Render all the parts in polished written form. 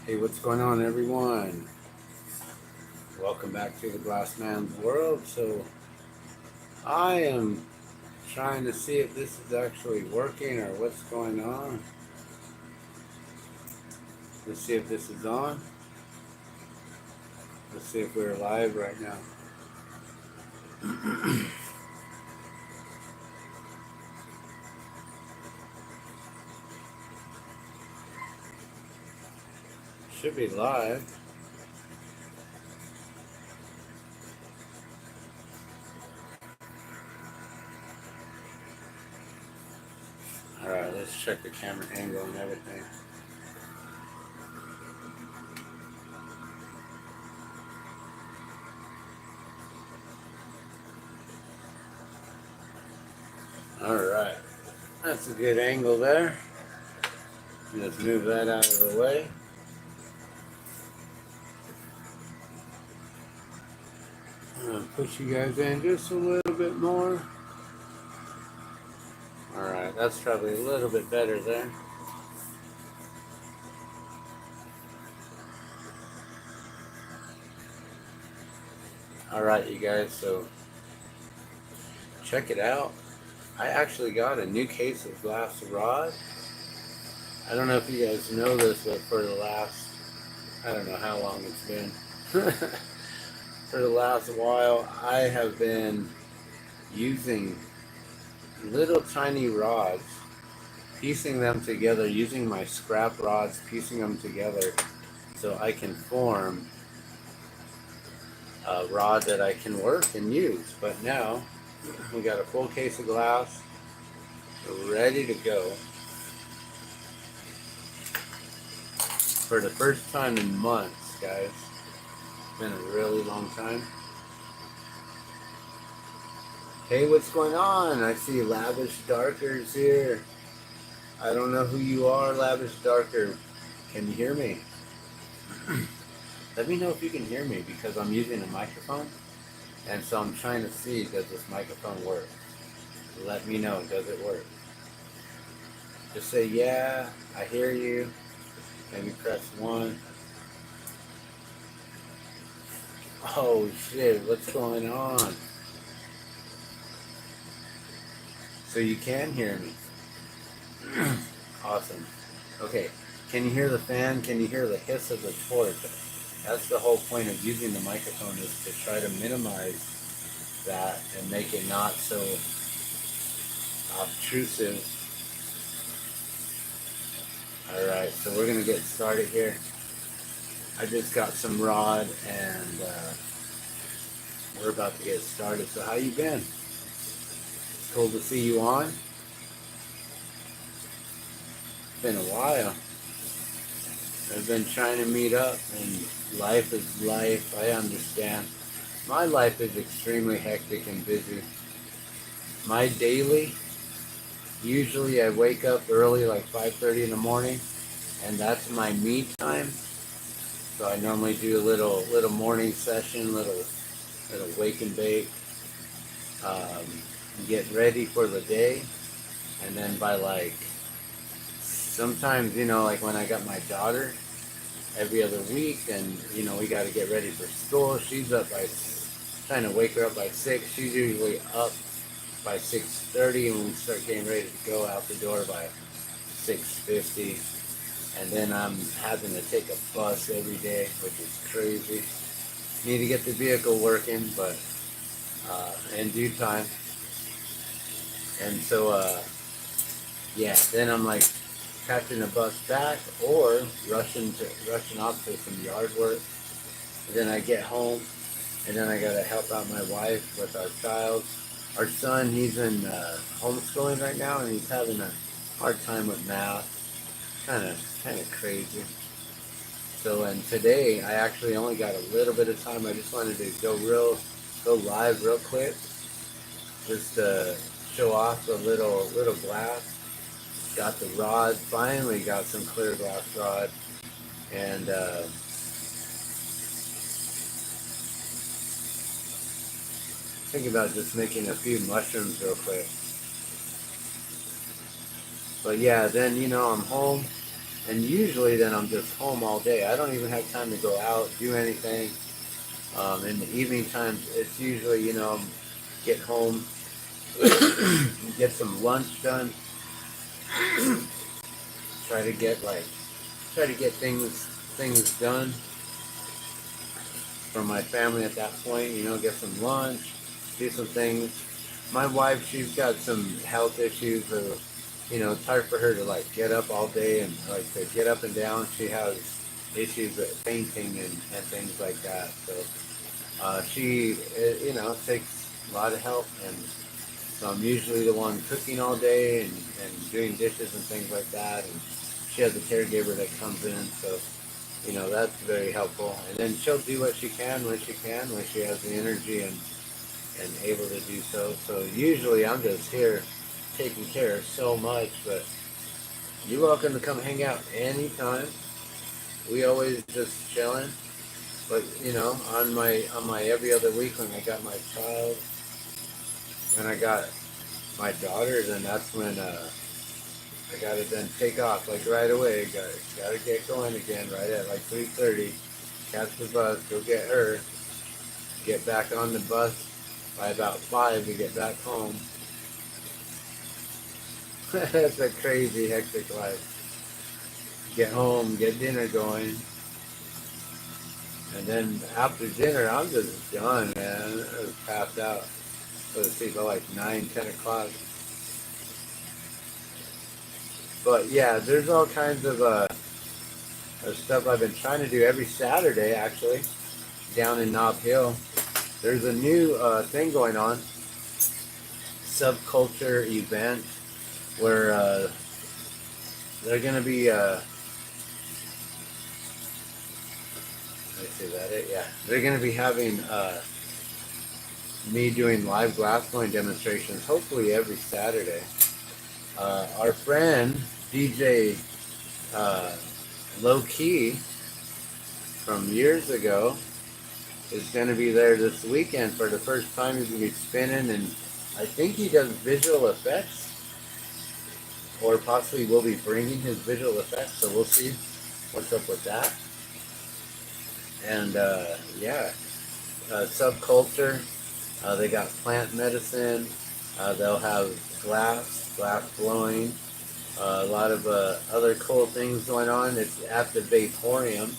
Hey, what's going on, everyone? Welcome back to the Glass Man's world. So, I am trying to see if this is actually working or what's going on. Let's see if this is on. Let's see if we're live right now. Should be live. Alright, let's check the camera angle and everything. Alright, that's a good angle there. Let's move that out of the way. I'm going to push you guys in just a little bit more. Alright, that's probably a little bit better there. Alright, you guys, so check it out. I actually got a new case of glass rod. I don't know if you guys know this, but for the last, I don't know how long it's been. For the last while, I have been using little tiny rods, piecing them together, using my scrap rods, piecing them together so I can form a rod that I can work and use. But now, we got a full case of glass, ready to go. For the first time in months, guys. It's been a really long time. Hey, what's going on? I see Lavish Darkers here. I don't know who you are, Lavish Darker. Can you hear me? Let me know if you can hear me because I'm using a microphone. And so I'm trying to see, does this microphone work? Let me know, does it work? Just say, yeah, I hear you. Maybe press 1. Oh shit, what's going on? So you can hear me. Awesome. Okay, can you hear the fan? Can you hear the hiss of the torch? That's the whole point of using the microphone, is to try to minimize that and make it not so obtrusive. Alright, so we're going to get started here. I just got some rod and we're about to get started. So how you been? It's cool to see you on. It's been a while. I've been trying to meet up and life is life. I understand. My life is extremely hectic and busy. My daily, usually I wake up early, like 5:30 in the morning, and that's my me time. So I normally do a little morning session, little wake and bake, get ready for the day, and then by like sometimes, like when I got my daughter every other week, and we got to get ready for school. She's up by trying to wake her up by 6. She's usually up by 6:30, and we start getting ready to go out the door by 6:50. And then I'm having to take a bus every day, which is crazy. Need to get the vehicle working, but in due time. And so, yeah, then I'm like catching a bus back or rushing off to some yard work. And then I get home, and then I gotta help out my wife with our child. Our son, he's in homeschooling right now, and he's having a hard time with math. Kind of crazy. So, and today I actually only got a little bit of time. I just wanted to go live real quick, just to show off the little glass. Got the rod. Finally got some clear glass rod, and thinking about just making a few mushrooms real quick. But yeah, then I'm home. And usually then I'm just home all day. I don't even have time to go out, do anything. In the evening times, it's usually, get home, get some lunch done, try to get things done for my family at that point, get some lunch, do some things. My wife, she's got some health issues, so, it's hard for her to like get up all day and like to get up and down. She has issues with fainting and things like that. So she, takes a lot of help, and so I'm usually the one cooking all day and doing dishes and things like that. And she has a caregiver that comes in, so that's very helpful. And then she'll do what she can when she has the energy and able to do so. So usually I'm just here taking care of so much, but you're welcome to come hang out anytime. We always just chilling. But on my every other week when I got my child and I got my daughter, then that's when I gotta then take off like right away. Gotta get going again right at like 3:30. Catch the bus, go get her, get back on the bus by about 5 to get back home. That's a crazy, hectic life. Get home, get dinner going, and then after dinner, I'm just done, man. I was passed out. Go to sleep by like 9, 10 o'clock. But yeah, there's all kinds of stuff I've been trying to do every Saturday, actually, down in Nob Hill. There's a new thing going on, subculture event, where they're going to be, let me see that it, yeah. They're going to be having me doing live glass blowing demonstrations, hopefully every Saturday. Our friend, DJ Low Key, from years ago, is going to be there this weekend for the first time. He's going to be spinning, and I think he does visual effects, or possibly will be bringing his visual effects, so we'll see what's up with that. And yeah, subculture, they got plant medicine, they'll have glass blowing, a lot of other cool things going on. It's at the Vaporium,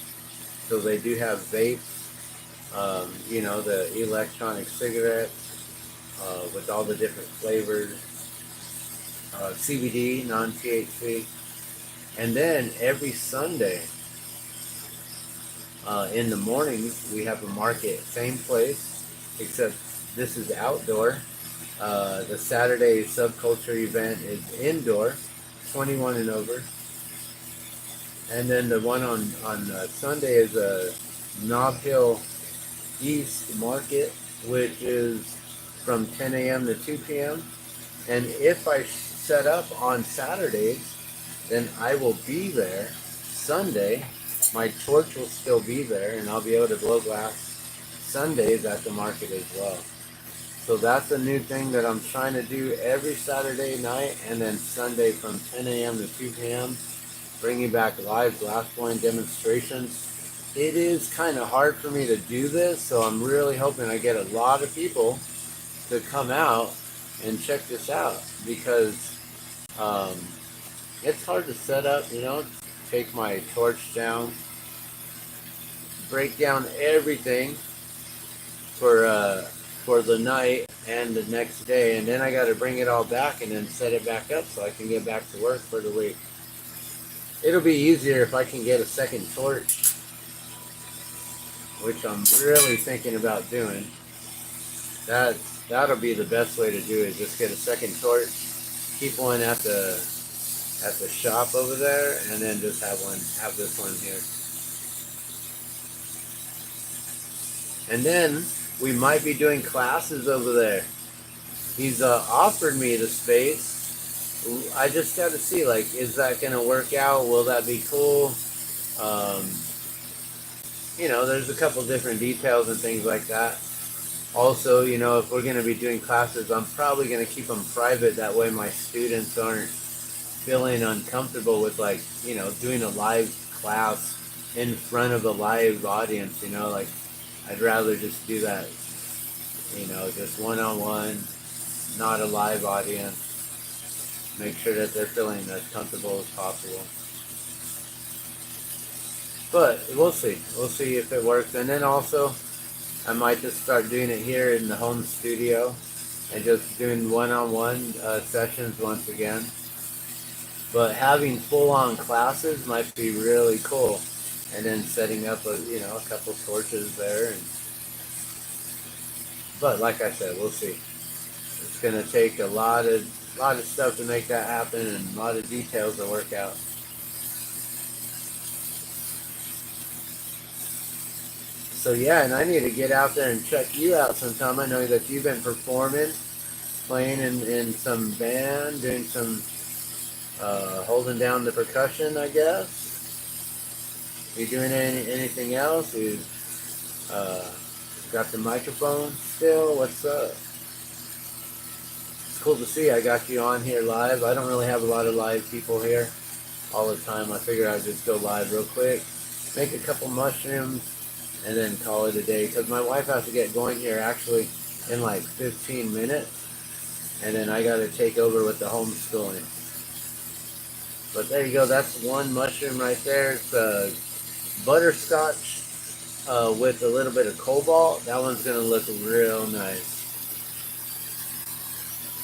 so they do have vapes, the electronic cigarettes with all the different flavors, CBD, non-THC. And then every Sunday in the mornings, we have a market, same place, except this is outdoor. The Saturday subculture event is indoor, 21 and over. And then the one on Sunday is a Nob Hill East Market, which is from 10 a.m. to 2 p.m. And if I set up on Saturdays, then I will be there Sunday. My torch will still be there, and I'll be able to blow glass Sundays at the market as well. So that's a new thing that I'm trying to do every Saturday night, and then Sunday from 10 a.m. to 2 p.m. bringing back live glass blowing demonstrations. It is kind of hard for me to do this, so I'm really hoping I get a lot of people to come out and check this out, because it's hard to set up, take my torch down, break down everything for the night and the next day, and then I got to bring it all back and then set it back up so I can get back to work for the week. It'll be easier if I can get a second torch, which I'm really thinking about doing. That'll be the best way to do it. Just get a second torch, keep one at the shop over there, and then just have this one here. And then we might be doing classes over there. He's offered me the space. I just got to see, like, is that going to work out? Will that be cool? There's a couple different details and things like that. Also, if we're going to be doing classes, I'm probably going to keep them private. That way my students aren't feeling uncomfortable with, like, doing a live class in front of a live audience, like I'd rather just do that, just one-on-one, not a live audience. Make sure that they're feeling as comfortable as possible. But we'll see. We'll see if it works. And then also, I might just start doing it here in the home studio and just doing one-on-one sessions once again. But having full-on classes might be really cool. And then setting up a couple torches there. But like I said, we'll see. It's gonna take a lot of stuff to make that happen, and a lot of details to work out. So yeah, and I need to get out there and check you out sometime. I know that you've been performing, playing in some band, doing some holding down the percussion, I guess. Are you doing anything else? You got the microphone still? What's up? It's cool to see. I got you on here live. I don't really have a lot of live people here all the time. I figured I'd just go live real quick, make a couple mushrooms, and then call it a day. Because my wife has to get going here actually in like 15 minutes. And then I got to take over with the homeschooling. But there you go. That's one mushroom right there. It's butterscotch with a little bit of cobalt. That one's going to look real nice.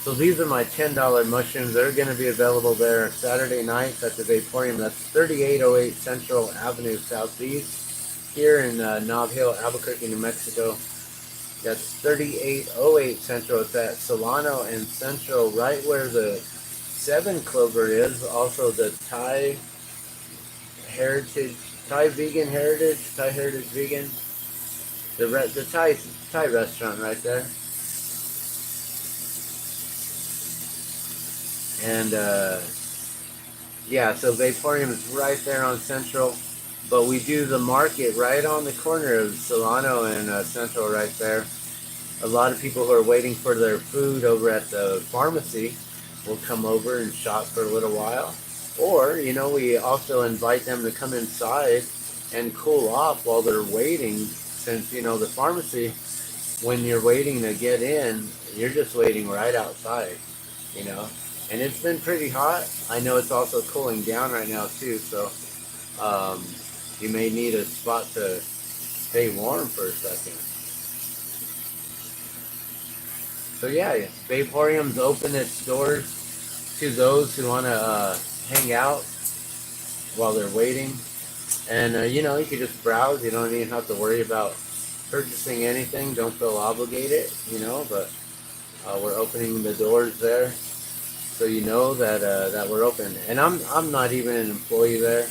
So these are my $10 mushrooms. They're going to be available there Saturday nights at the Vaporium. That's 3808 Central Avenue Southeast here in Nob Hill, Albuquerque, New Mexico. That's 3808 Central. It's at Solano and Central, right where the 7 Clover is. Also the Thai Heritage Vegan. The Thai restaurant right there. And yeah, so Vaporium is right there on Central, but we do the market right on the corner of Solano and Central right there. A lot of people who are waiting for their food over at the pharmacy will come over and shop for a little while. Or, we also invite them to come inside and cool off while they're waiting, since, the pharmacy, when you're waiting to get in, you're just waiting right outside, And it's been pretty hot. I know it's also cooling down right now too, so you may need a spot to stay warm for a second. So yeah, Vaporium's open its doors to those who want to hang out while they're waiting. And you can just browse. You don't even have to worry about purchasing anything. Don't feel obligated, but we're opening the doors there. So that we're open, and I'm not even an employee there.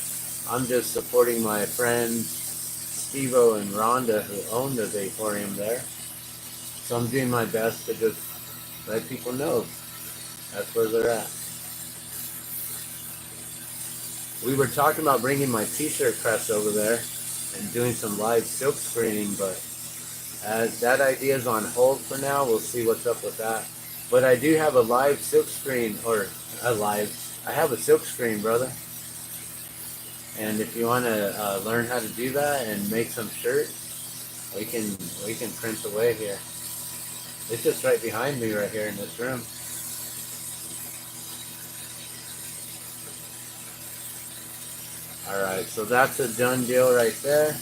I'm just supporting my friends Stevo and Rhonda, who own the Vaporium there. So I'm doing my best to just let people know that's where they're at. We were talking about bringing my t-shirt press over there and doing some live silk screening, but that idea is on hold for now. We'll see what's up with that. But I do have a live silk screen, I have a silk screen, brother. And if you want to learn how to do that and make some shirts, we can print away here. It's just right behind me right here in this room. Alright, so that's a done deal right there.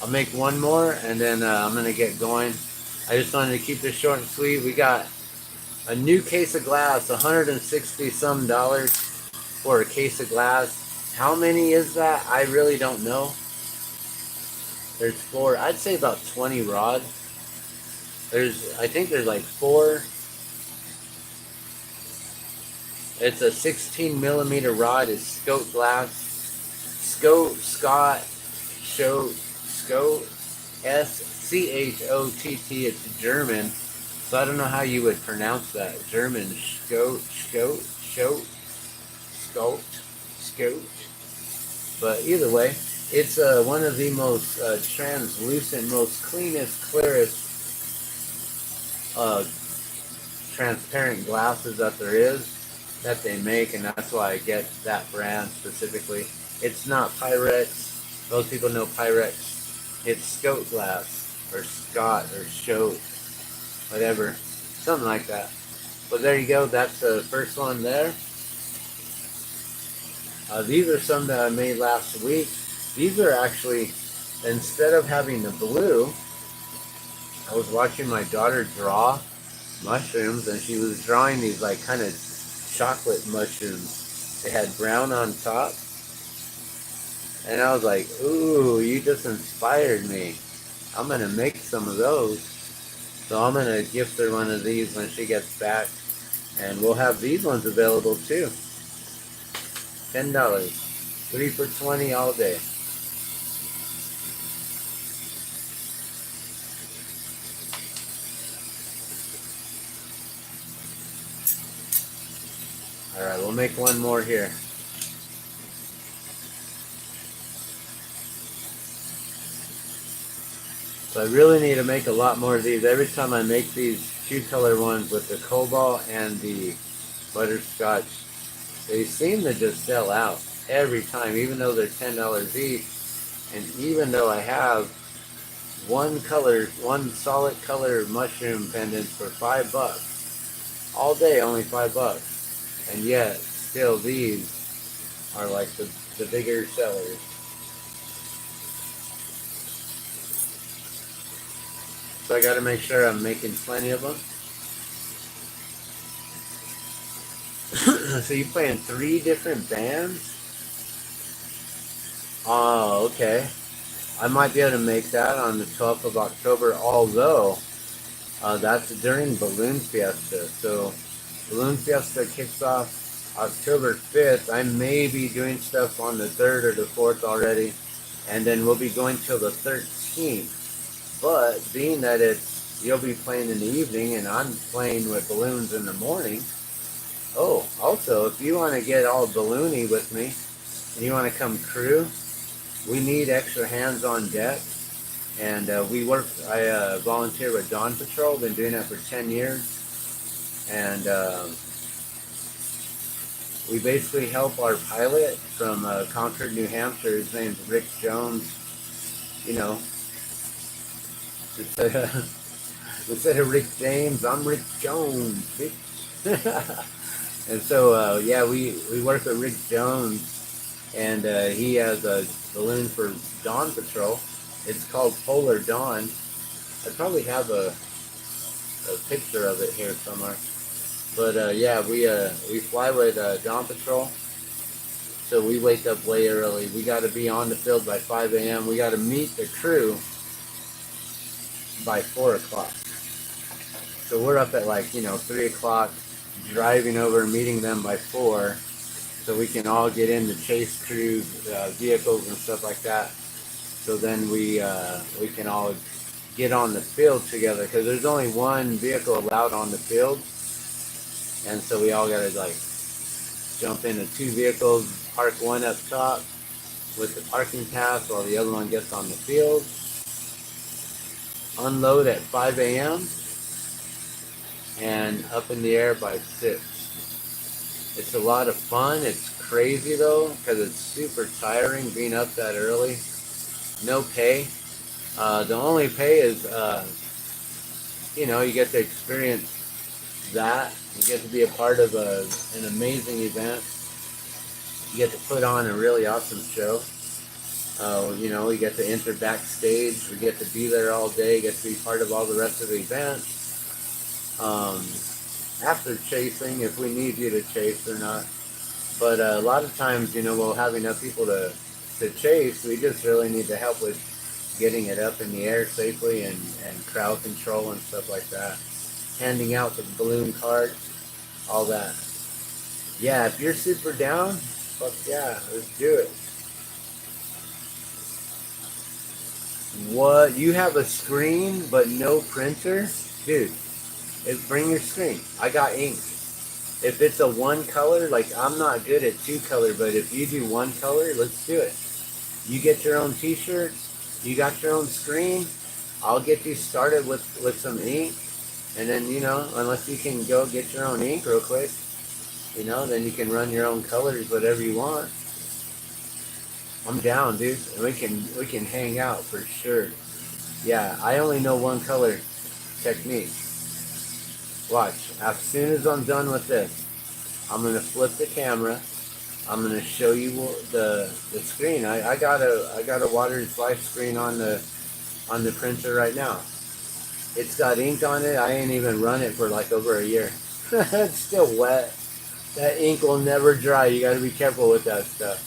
I'll make one more and then I'm going to get going. I just wanted to keep this short and sweet. We got a new case of glass, $160 some for a case of glass. How many is that? I really don't know. There's 4. I'd say about 20 rods. I think there's like 4. It's a 16 millimeter rod. It's Scott glass. Scott, S-C-H-O-T-T. It's German. So I don't know how you would pronounce that. German, Scott. But either way, it's one of the most translucent, most cleanest, clearest, transparent glasses that there is. that they make, and that's why I get that brand specifically. It's not Pyrex. Most people know Pyrex. It's Scout glass, or Scott, or Shoat, whatever, something like that. But there you go. That's the first one there. These are some that I made last week. These are actually, instead of having the blue, I was watching my daughter draw mushrooms, and she was drawing these like kind of chocolate mushrooms. They had brown on top, and I was like, ooh, you just inspired me. I'm gonna make some of those. So I'm gonna gift her one of these when she gets back, and we'll have these ones available too. $10, 3 for $20 all day. All right, we'll make one more here. So I really need to make a lot more of these. Every time I make these two color ones with the cobalt and the butterscotch, they seem to just sell out every time, even though they're $10 each. And even though I have one solid color mushroom pendant for $5 all day, only $5, and yet still these are like the bigger sellers. So I got to make sure I'm making plenty of them. So you play in 3 different bands? Oh, okay. I might be able to make that on the 12th of October, although that's during Balloon Fiesta. So Balloon Fiesta kicks off October 5th. I may be doing stuff on the 3rd or the 4th already, and then we'll be going till the 13th. But being that you'll be playing in the evening and I'm playing with balloons in the morning. Oh, also, if you want to get all balloony with me and you want to come crew, we need extra hands on deck. And I volunteer with Dawn Patrol, been doing that for 10 years. And we basically help our pilot from Concord, New Hampshire. His name's Rick Jones. You know, instead of Rick James, I'm Rick Jones, bitch. And so, yeah, we work with Rick Jones, and he has a balloon for Dawn Patrol. It's called Polar Dawn. I probably have a picture of it here somewhere. But yeah, we fly with Dawn Patrol, so we wake up way early. We got to be on the field by 5 a.m. We got to meet the crew by 4 o'clock. So we're up at 3 o'clock, driving over, meeting them by 4, so we can all get in the chase crew vehicles and stuff like that. So then we can all get on the field together, because there's only one vehicle allowed on the field, and so we all gotta jump into 2 vehicles, park one up top with the parking pass while the other one gets on the field. Unload at 5 a.m. and up in the air by 6. It's a lot of fun. It's crazy though, because it's super tiring being up that early. No pay. The only pay is, you get to experience that. You get to be a part of an amazing event. You get to put on a really awesome show. We get to enter backstage. We get to be there all day. Get to be part of all the rest of the event. After chasing, if we need you to chase or not. But a lot of times, we'll have enough people to chase. We just really need the help with getting it up in the air safely and crowd control and stuff like that. Handing out the balloon cards, all that. Yeah, if you're super down, fuck yeah, let's do it. What? You have a screen but no printer? Dude, bring your screen. I got ink. If it's a one color, I'm not good at 2 color, but if you do 1 color, let's do it. You get your own t-shirt, you got your own screen, I'll get you started with some ink, and then, unless you can go get your own ink real quick, You know, then you can run your own colors, whatever you want. I'm down, dude. We can hang out for sure. Yeah, I only know one color technique. Watch. As soon as I'm done with this, I'm gonna flip the camera. I'm gonna show you the screen. I got a water and slice screen on the printer right now. It's got ink on it. I ain't even run it for like over a year. It's still wet. That ink will never dry. You got to be careful with that stuff.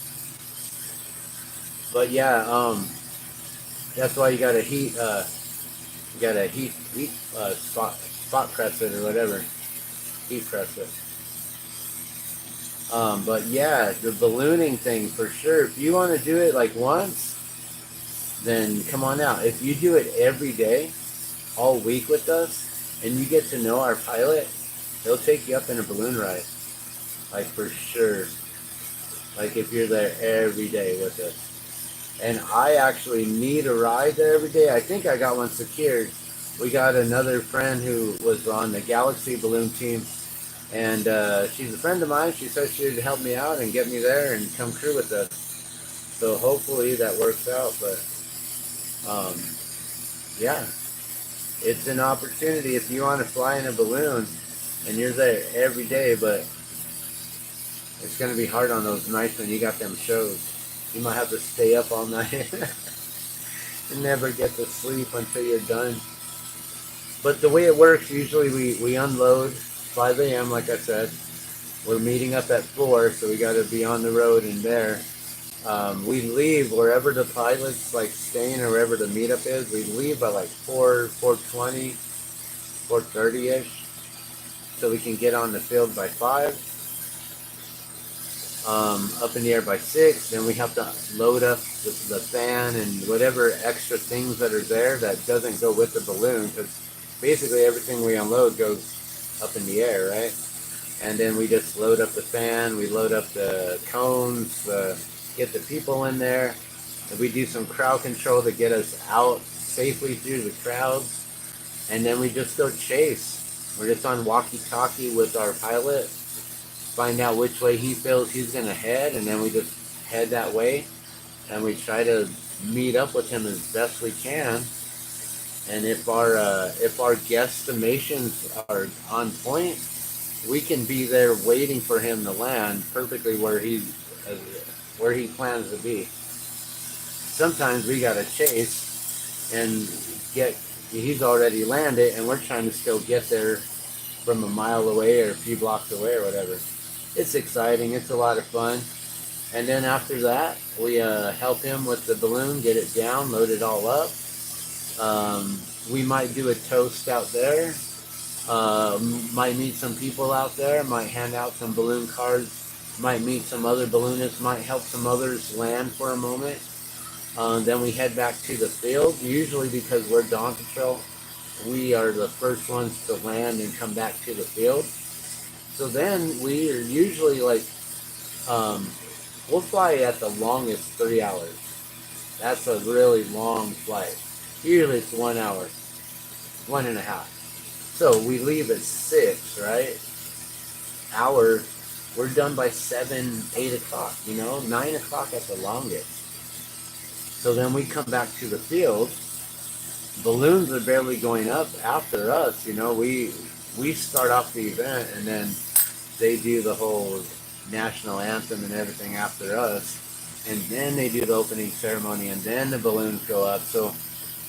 But yeah, that's why you got to heat spot press it or whatever. Heat press it. But yeah, the ballooning thing for sure. If you want to do it like once, then come on out. If you do it every day, all week with us, and you get to know our pilot, he'll take you up in a balloon ride. Like for sure. Like if you're there every day with us. And I actually need a ride there every day. I think I got one secured. We got another friend who was on the Galaxy balloon team, and she's a friend of mine. She said she'd help me out and get me there and come crew with us. So hopefully that works out. But yeah, it's an opportunity if you want to fly in a balloon, and you're there every day. But it's going to be hard on those nights when you got them shows. You might have to stay up all night and never get to sleep until you're done. But the way it works, usually we unload 5 a.m. like I said. We're meeting up at 4, so we got to be on the road and there. We leave wherever the pilot's like staying or wherever the meetup is. We leave by like 4:20, 4:30ish, so we can get on the field by 5. Up in the air by 6, then we have to load up the fan and whatever extra things that are there that doesn't go with the balloon, because basically everything we unload goes up in the air, right? And then we just load up the fan, we load up the cones, get the people in there, and we do some crowd control to get us out safely through the crowds, and then we just go chase. We're just on walkie-talkie with our pilot, find out which way he feels he's going to head, and then we just head that way, and we try to meet up with him as best we can. And if our guesstimations are on point, we can be there waiting for him to land perfectly where he plans to be. Sometimes we got to chase and he's already landed, and we're trying to still get there from a mile away or a few blocks away or whatever. It's exciting. It's a lot of fun. And then after that, we help him with the balloon, get it down, load it all up. We might do a toast out there. Might meet some people out there. Might hand out some balloon cards. Might meet some other balloonists. Might help some others land for a moment. Then we head back to the field. Usually because we're dawn patrol, we are the first ones to land and come back to the field. So then we are usually like, we'll fly at the longest 3 hours. That's a really long flight. Usually it's 1 hour, 1.5. So we leave at 6, right? We're done by 7, 8 o'clock, 9 o'clock at the longest. So then we come back to the field. Balloons are barely going up after us, we start off the event, and then they do the whole national anthem and everything after us, and then they do the opening ceremony, and then the balloons go up. So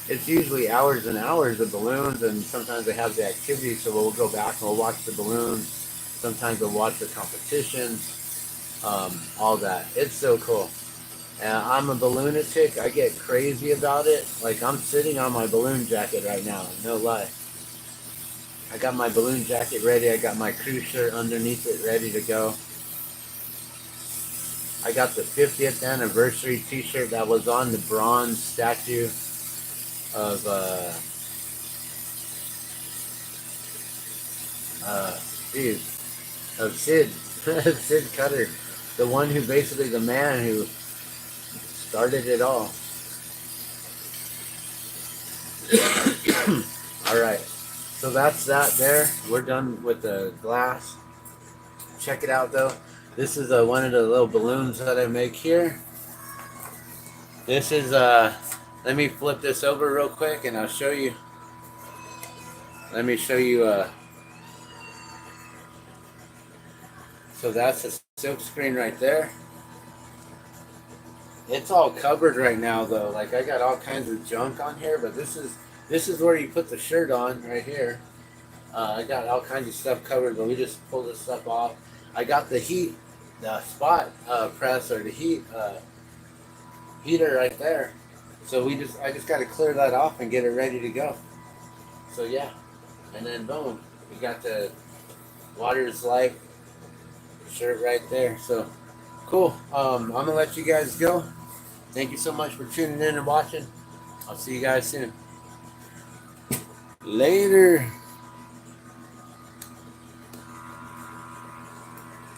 it's usually hours and hours of balloons, and sometimes they have the activity, so we'll go back and we'll watch the balloons. Sometimes we'll watch the competitions, all that. It's so cool. I'm a balloonatic. I get crazy about it. Like, I'm sitting on my balloon jacket right now, no lie. I got my balloon jacket ready. I got my crew shirt underneath it ready to go. I got the 50th anniversary t-shirt that was on the bronze statue of of Sid Sid Cutter, the one who basically the man who started it all. All right, so that's that there. We're done with the glass check it out though. This is one of the little balloons that I make here. This is let me flip this over real quick and I'll show you. Let me show you so that's a silk screen right there. It's all covered right now though. Like I got all kinds of junk on here, but this is where you put the shirt on right here. I got all kinds of stuff covered, but we just pull this stuff off. I got the spot press or the heater right there. So I just got to clear that off and get it ready to go. So yeah, and then boom, we got the Water's Life shirt right there. So cool. I'm gonna let you guys go. Thank you so much for tuning in and watching. I'll see you guys soon. Later.